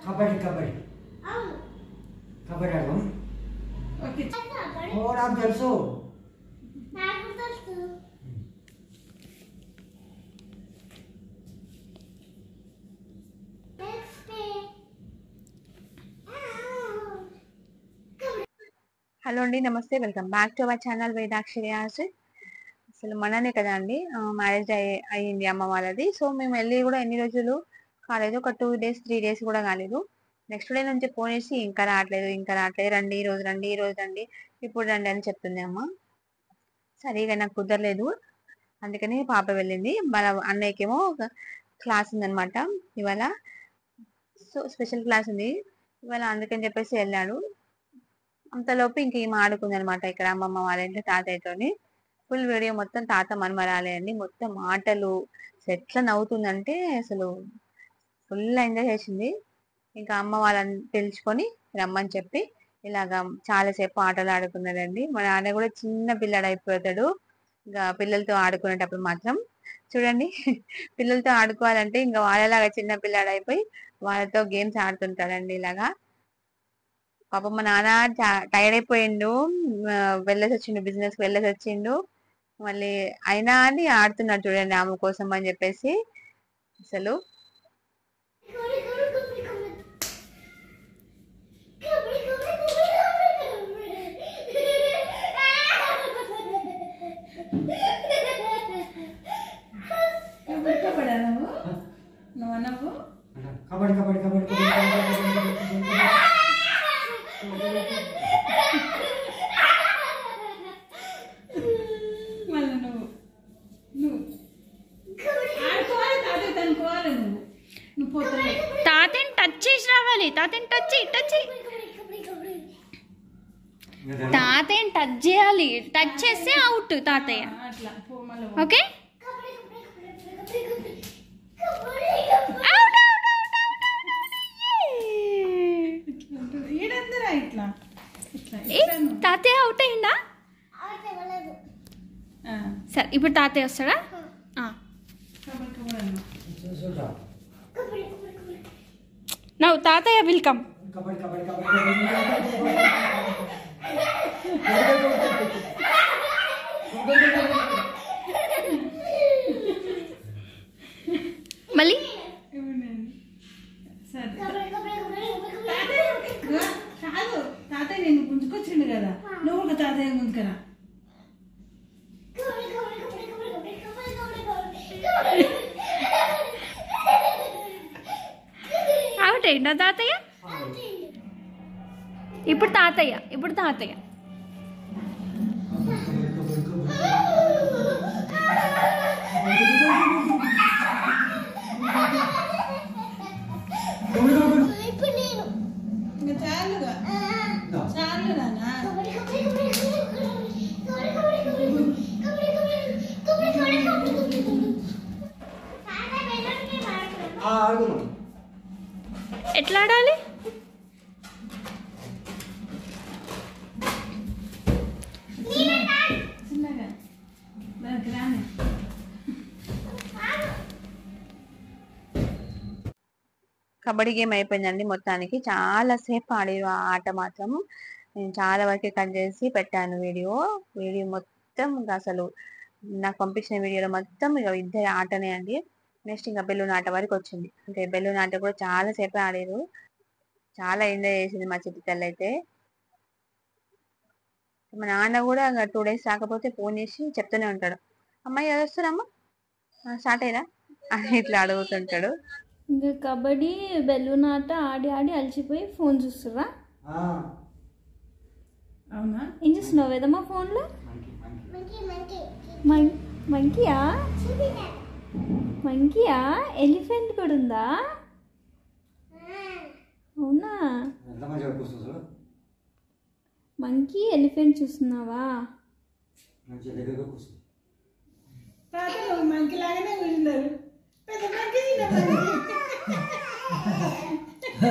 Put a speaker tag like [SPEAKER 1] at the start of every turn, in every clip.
[SPEAKER 1] కబడ్డీ కబడ్డీ కబడ్డీ ఆడదాం. ఓ నాకు తెలుసు.
[SPEAKER 2] హలో అండి, నమస్తే, welcome back to our channel Vedakshi Riyaz. అసలు మననే కదా అండి మ్యారేజ్ అయ్యింది అమ్మ వాళ్ళది. సో మేము వెళ్ళి కూడా ఎన్ని రోజులు కాలేదు, ఒక 2 days 3 days కూడా కాలేదు. నెక్స్ట్ డే నుంచి ఫోన్ చేసి ఇంకా రావట్లేదు రండి ఈ రోజు రండి, ఈ రోజు రండి, ఇప్పుడు రండి అని చెప్తుంది అమ్మ. సరిగా నాకు కుదరలేదు, అందుకని పాప వెళ్ళింది. మన అన్నయ్యకేమో క్లాస్ ఉందనమాట ఇవాళ. సో స్పెషల్ క్లాస్ ఉంది ఇవాళ, అందుకని చెప్పేసి వెళ్ళాడు. అంతలోపు ఇంక ఈమె ఆడుకుంది అనమాట ఇక్కడ అమ్మమ్మ వాళ్ళ ఇంట్లో తాతయ్యతోని. ఫుల్ వీడియో మొత్తం తాత మనమరాలే అండి, మొత్తం ఆటలు ఎట్లా నవ్వుతుందంటే అసలు ఫుల్ ఎంజాయ్ చేసింది. ఇంకా అమ్మ వాళ్ళని పిలుచుకొని రమ్మని చెప్పి ఇలాగా చాలాసేపు ఆటలు ఆడుకున్నారండి. మా నాన్న కూడా చిన్న పిల్లడు అయిపోతాడు ఇంకా పిల్లలతో ఆడుకునేటప్పుడు మాత్రం. చూడండి పిల్లలతో ఆడుకోవాలంటే ఇంకా వాళ్ళలాగా చిన్న పిల్లాడు అయిపోయి వాళ్ళతో గేమ్స్ ఆడుతుంటాడండి ఇలాగా. పాప మా నాన్న టైర్డ్ అయిపోయిండు, వెళ్ళేసి వచ్చిండు, బిజినెస్ కి వెళ్ళేసి వచ్చిండు. మళ్ళీ అయినా అని ఆడుతున్నాడు చూడండి ఆమె కోసం అని చెప్పేసి. అసలు
[SPEAKER 1] కబడ్డీ కబడ్డీ కబడ్డీ
[SPEAKER 3] తాతని టచ్ చేసి రావాలి. తాతని టచ్ తాతని టచ్ చేయాలి. టచ్ చేస్తే అవుట్ తాతయ్య. ఓకే, తాతయ్య అవుట్ అయిందా? సరే ఇప్పుడు తాతయ్య వస్తాడా? నవ్వు తాతయ్య వెల్కమ్. మళ్ళీ
[SPEAKER 4] కాదు, తాతయ్య నేను గుంజుకొచ్చిండు కదా, నువ్వు ఒక తాతయ్య గుంజుకరా.
[SPEAKER 3] అవుట్ అయిందా తాతయ్య? ఇప్పుడు తాతయ్య
[SPEAKER 4] చాలుగా చాలు నాన్న.
[SPEAKER 3] ఎట్లా ఆడాలి?
[SPEAKER 4] చిన్నగా దానికి రానే.
[SPEAKER 2] కబడ్డీ గేమ్ అయిపోయిందండి మొత్తానికి. చాలా సేపు ఆడారు ఆ ఆట మాత్రం. నేను చాలా వరకు కట్ చేసి పెట్టాను వీడియో మొత్తం. ఇంకా అసలు నాకు పంపించిన వీడియోలో మొత్తం ఇక ఇద్దరి ఆటనే అండి. నెక్స్ట్ ఇంకా బెలూన్ ఆట వరకు వచ్చింది. ఇంకా బెలూన్ ఆట కూడా చాలా సేపు ఆడారు, చాలా ఎంజాయ్ చేసింది మా చిట్టి తల్లి అయితే. మా నాన్న కూడా 2 days రాకపోతే ఫోన్ చేసి చెప్తూనే ఉంటాడు, అమ్మాయి వస్తున్నామ్మా, స్టార్ట్ అయ్యారా అని ఇట్లా అడుగుతుంటాడు.
[SPEAKER 3] ఇంకా కబడ్డీ బెలూన్ ఆట ఆడి అలసిపోయి ఫోన్ చూస్తురా?
[SPEAKER 4] అవునా?
[SPEAKER 3] ఏం చూస్తున్నావు వేదమ్మా ఫోన్లో? మంకీయా? ఎలిఫెంట్ కూడా ఉందా? అవునా? మంకీ ఎలిఫెంట్ చూస్తున్నావా?
[SPEAKER 4] మంకీ లాగానే ఉన్నారు.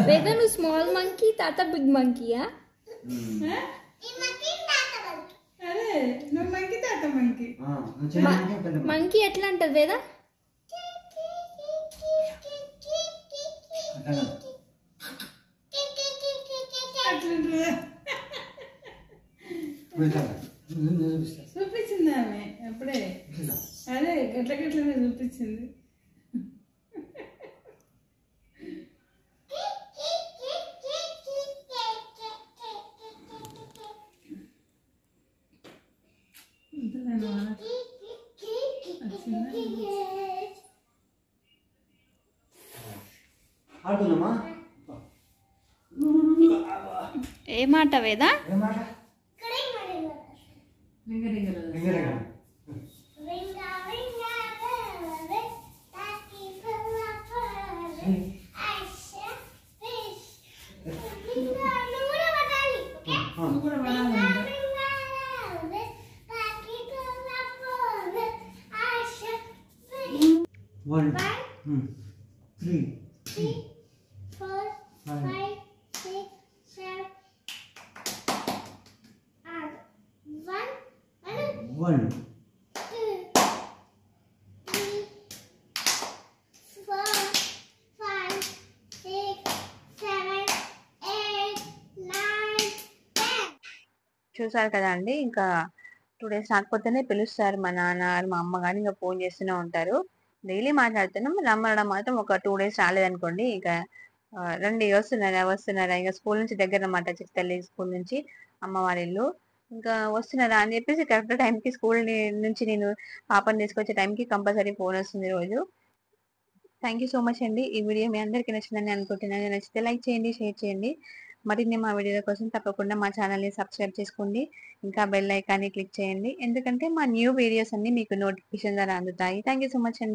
[SPEAKER 3] వేద నువ్వు స్మాల్ మంకీ, తాత బిగ్ మంకీయా?
[SPEAKER 4] అదే నువ్వు మంకీ, తాత మంకీ.
[SPEAKER 3] మంకీ ఎట్లా అంటది వేద?
[SPEAKER 4] చూపించింది ఆమె అప్పుడే. అదే గట్ల గట్లనే చూపించింది.
[SPEAKER 1] ఆడుకుందామా?
[SPEAKER 3] ఏ మాట వేదా?
[SPEAKER 1] ఏమాట?
[SPEAKER 4] రింగరింగ
[SPEAKER 1] రింగరింగ.
[SPEAKER 4] నువ్వు కూడా పడాలంట.
[SPEAKER 1] 1 3
[SPEAKER 5] 4 5 6 7 8 1
[SPEAKER 1] 1
[SPEAKER 5] 2 3 4 5 6 7 8 9 10.
[SPEAKER 2] చూసారు కదా అండి, ఇంకా 2 days రాకపోతేనే పిలుస్తారు మా నాన్న మా అమ్మ కానీ, ఇంకా ఫోన్ చేస్తూనే ఉంటారు. డైలీ మాట్లాడుతున్నాం, రమ్మనడం మాత్రం ఒక 2 days రాలేదనుకోండి ఇంకా రండి వస్తున్నారా ఇంకా స్కూల్ నుంచి దగ్గర అన్నమాట, చిత్తల్లి స్కూల్ నుంచి అమ్మ వారి ఇల్లు. ఇంకా వస్తున్నారా అని చెప్పేసి కరెక్ట్ టైంకి స్కూల్ నుంచి నేను పాపని తీసుకొచ్చే టైంకి కంపల్సరీ ఫోన్ వస్తుంది రోజు. థ్యాంక్ యూ సో మచ్ అండి. ఈ వీడియో మీ అందరికీ నచ్చిందని అనుకుంటున్నాను. నచ్చితే లైక్ చేయండి, షేర్ చేయండి. మరిన్ని మా వీడియోల కోసం తప్పకుండా మా ఛానల్ని సబ్స్క్రైబ్ చేసుకోండి. ఇంకా బెల్ ఐకాన్ని క్లిక్ చేయండి, ఎందుకంటే మా న్యూ వీడియోస్ అన్ని మీకు నోటిఫికేషన్ ద్వారా అందుతాయి. థ్యాంక్ యూ సో మచ్ అండి.